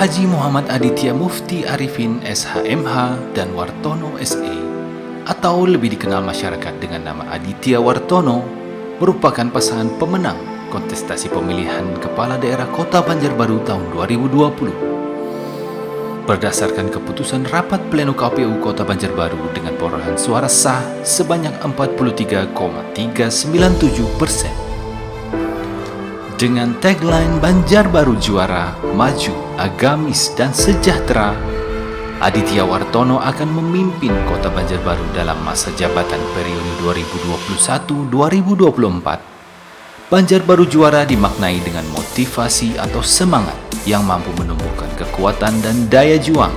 Haji Muhammad Aditya Mufti Arifin SHMH dan Wartono SE, atau lebih dikenal masyarakat dengan nama Aditya Wartono, merupakan pasangan pemenang kontestasi pemilihan Kepala Daerah Kota Banjarbaru tahun 2020. Berdasarkan keputusan rapat pleno KPU Kota Banjarbaru dengan perolehan suara sah sebanyak 43,397%. Dengan tagline Banjarbaru Juara, Maju, Agamis, dan Sejahtera, Aditya Wartono akan memimpin Kota Banjarbaru dalam masa jabatan periode 2021-2024. Banjarbaru Juara dimaknai dengan motivasi atau semangat yang mampu menumbuhkan kekuatan dan daya juang,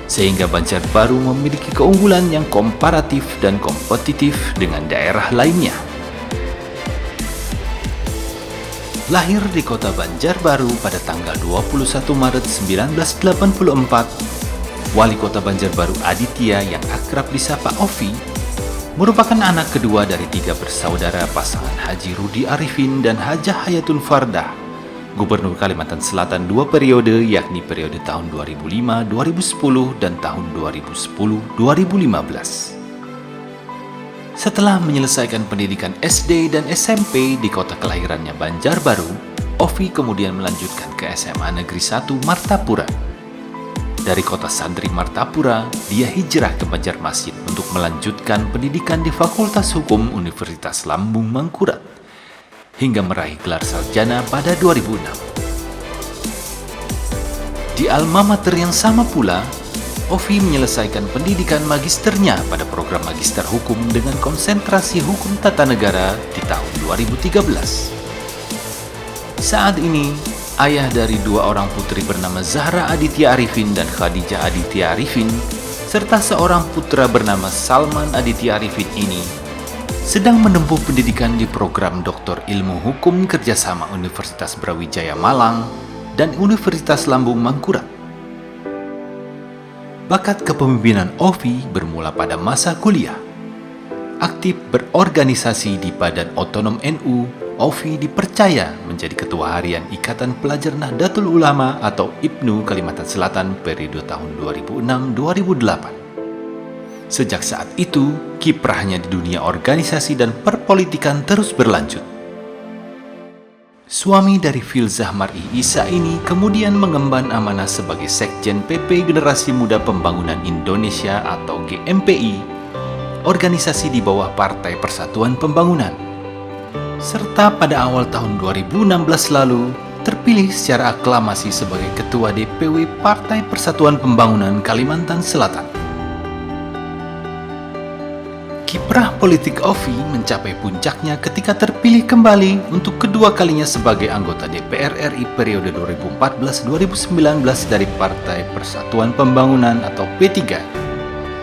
sehingga Banjarbaru memiliki keunggulan yang komparatif dan kompetitif dengan daerah lainnya. Lahir di Kota Banjarbaru pada tanggal 21 Maret 1984, Wali Kota Banjarbaru Aditya yang akrab disapa Ovi merupakan anak kedua dari 3 bersaudara pasangan Haji Rudi Arifin dan Hajah Hayatun Fardah, Gubernur Kalimantan Selatan 2 periode, yakni periode tahun 2005-2010 dan tahun 2010-2015. Setelah menyelesaikan pendidikan SD dan SMP di kota kelahirannya Banjarbaru, Ovi kemudian melanjutkan ke SMA Negeri 1 Martapura. Dari kota santri Martapura, dia hijrah ke Banjarmasin untuk melanjutkan pendidikan di Fakultas Hukum Universitas Lambung Mangkurat, hingga meraih gelar sarjana pada 2006. Di alma mater yang sama pula, Ovi menyelesaikan pendidikan magisternya pada program Magister Hukum dengan konsentrasi Hukum Tata Negara di tahun 2013. Saat ini, ayah dari 2 orang putri bernama Zahra Aditya Arifin dan Khadijah Aditya Arifin, serta seorang putra bernama Salman Aditya Arifin ini, sedang menempuh pendidikan di program Doktor Ilmu Hukum Kerjasama Universitas Brawijaya Malang dan Universitas Lambung Mangkurat. Bakat kepemimpinan Ovi bermula pada masa kuliah. Aktif berorganisasi di Badan Otonom NU, Ovi dipercaya menjadi Ketua Harian Ikatan Pelajar Nahdlatul Ulama atau IPNU Kalimantan Selatan periode tahun 2006-2008. Sejak saat itu, kiprahnya di dunia organisasi dan perpolitikan terus berlanjut. Suami dari Filzah Mar'i Isa ini kemudian mengemban amanah sebagai Sekjen PP Generasi Muda Pembangunan Indonesia atau GMPI, organisasi di bawah Partai Persatuan Pembangunan. Serta pada awal tahun 2016 lalu terpilih secara aklamasi sebagai Ketua DPW Partai Persatuan Pembangunan Kalimantan Selatan. Kiprah politik Ovi mencapai puncaknya ketika terpilih kembali untuk kedua kalinya sebagai anggota DPR RI periode 2014-2019 dari Partai Persatuan Pembangunan atau P3.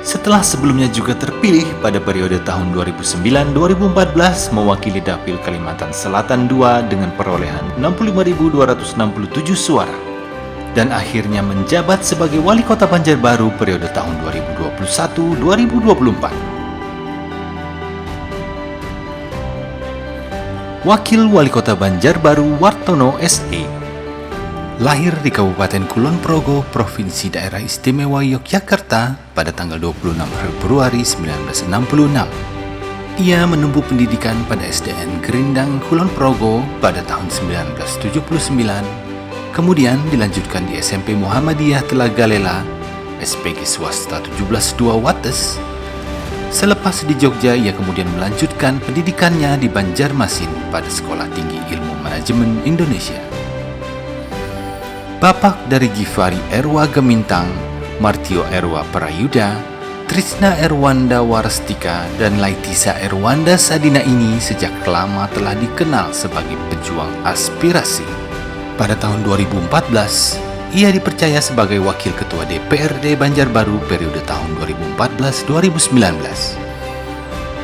Setelah sebelumnya juga terpilih pada periode tahun 2009-2014 mewakili Dapil Kalimantan Selatan II dengan perolehan 65.267 suara, dan akhirnya menjabat sebagai Wali Kota Banjarbaru periode tahun 2021-2024. Wakil Wali Kota Banjarbaru Wartono SE lahir di Kabupaten Kulon Progo, Provinsi Daerah Istimewa Yogyakarta pada tanggal 26 Februari 1966. Ia menempuh pendidikan pada SDN Gerindang Kulon Progo pada tahun 1979, kemudian dilanjutkan di SMP Muhammadiyah Telagalela, SPG Swasta 17-2 Wates. Selepas di Jogja, ia kemudian melanjutkan pendidikannya di Banjarmasin pada Sekolah Tinggi Ilmu Manajemen Indonesia. Bapak dari Gifari Erwa Gemintang, Martio Erwa Prayuda, Trisna Erwanda Warstika, dan Laitisa Erwanda Sadina ini sejak lama telah dikenal sebagai pejuang aspirasi. Pada tahun 2014, ia dipercaya sebagai Wakil Ketua DPRD Banjarbaru periode tahun 2014-2019.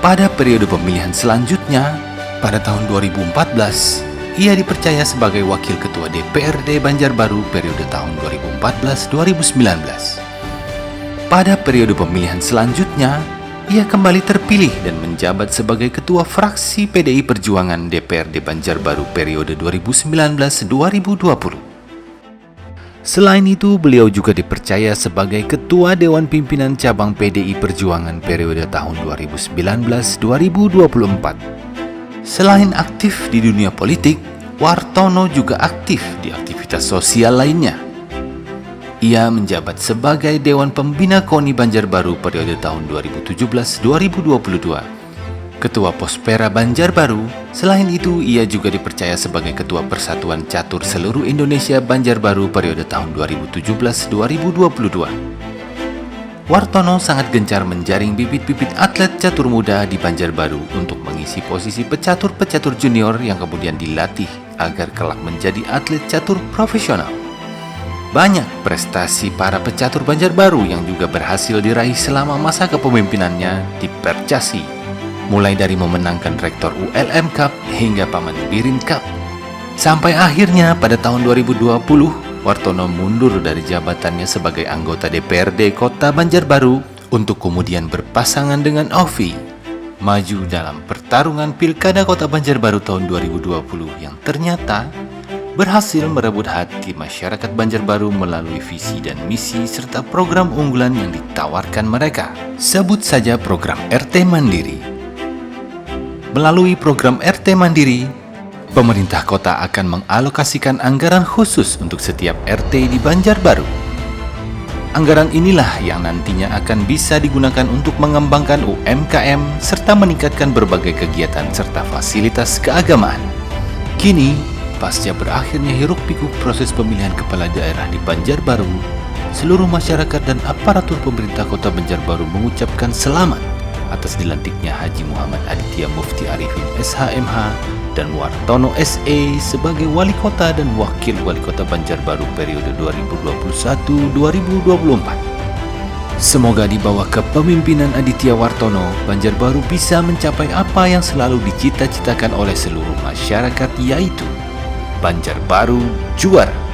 Pada periode pemilihan selanjutnya, pada tahun 2014, ia dipercaya sebagai Wakil Ketua DPRD Banjarbaru periode tahun 2014-2019. Pada periode pemilihan selanjutnya, ia kembali terpilih dan menjabat sebagai Ketua Fraksi PDI Perjuangan DPRD Banjarbaru periode 2019-2020. Selain itu, beliau juga dipercaya sebagai Ketua Dewan Pimpinan Cabang PDI Perjuangan periode tahun 2019-2024. Selain aktif di dunia politik, Wartono juga aktif di aktivitas sosial lainnya. Ia menjabat sebagai Dewan Pembina KONI Banjarbaru periode tahun 2017-2022, Ketua Pospera Banjarbaru. Selain itu, ia juga dipercaya sebagai Ketua Persatuan Catur Seluruh Indonesia Banjarbaru periode tahun 2017-2022. Wartono sangat gencar menjaring bibit-bibit atlet catur muda di Banjarbaru untuk mengisi posisi pecatur-pecatur junior yang kemudian dilatih agar kelak menjadi atlet catur profesional. Banyak prestasi para pecatur Banjarbaru yang juga berhasil diraih selama masa kepemimpinannya di Percasi, mulai dari memenangkan Rektor ULM Cup hingga Paman Birin Cup. Sampai akhirnya pada tahun 2020, Wartono mundur dari jabatannya sebagai anggota DPRD Kota Banjarbaru untuk kemudian berpasangan dengan Ovi, maju dalam pertarungan Pilkada Kota Banjarbaru tahun 2020 yang ternyata berhasil merebut hati masyarakat Banjarbaru melalui visi dan misi serta program unggulan yang ditawarkan mereka. Sebut saja program RT Mandiri. Melalui program RT Mandiri, pemerintah kota akan mengalokasikan anggaran khusus untuk setiap RT di Banjarbaru. Anggaran inilah yang nantinya akan bisa digunakan untuk mengembangkan UMKM serta meningkatkan berbagai kegiatan serta fasilitas keagamaan. Kini, pasca berakhirnya hiruk-pikuk proses pemilihan kepala daerah di Banjarbaru, seluruh masyarakat dan aparatur pemerintah kota Banjarbaru mengucapkan selamat atas dilantiknya Haji Muhammad Aditya Mufti Arifin SHMH dan Wartono SE sebagai Wali Kota dan Wakil Wali Kota Banjarbaru periode 2021-2024. Semoga di bawah kepemimpinan Aditya Wartono, Banjarbaru bisa mencapai apa yang selalu dicita-citakan oleh seluruh masyarakat, yaitu Banjarbaru juara.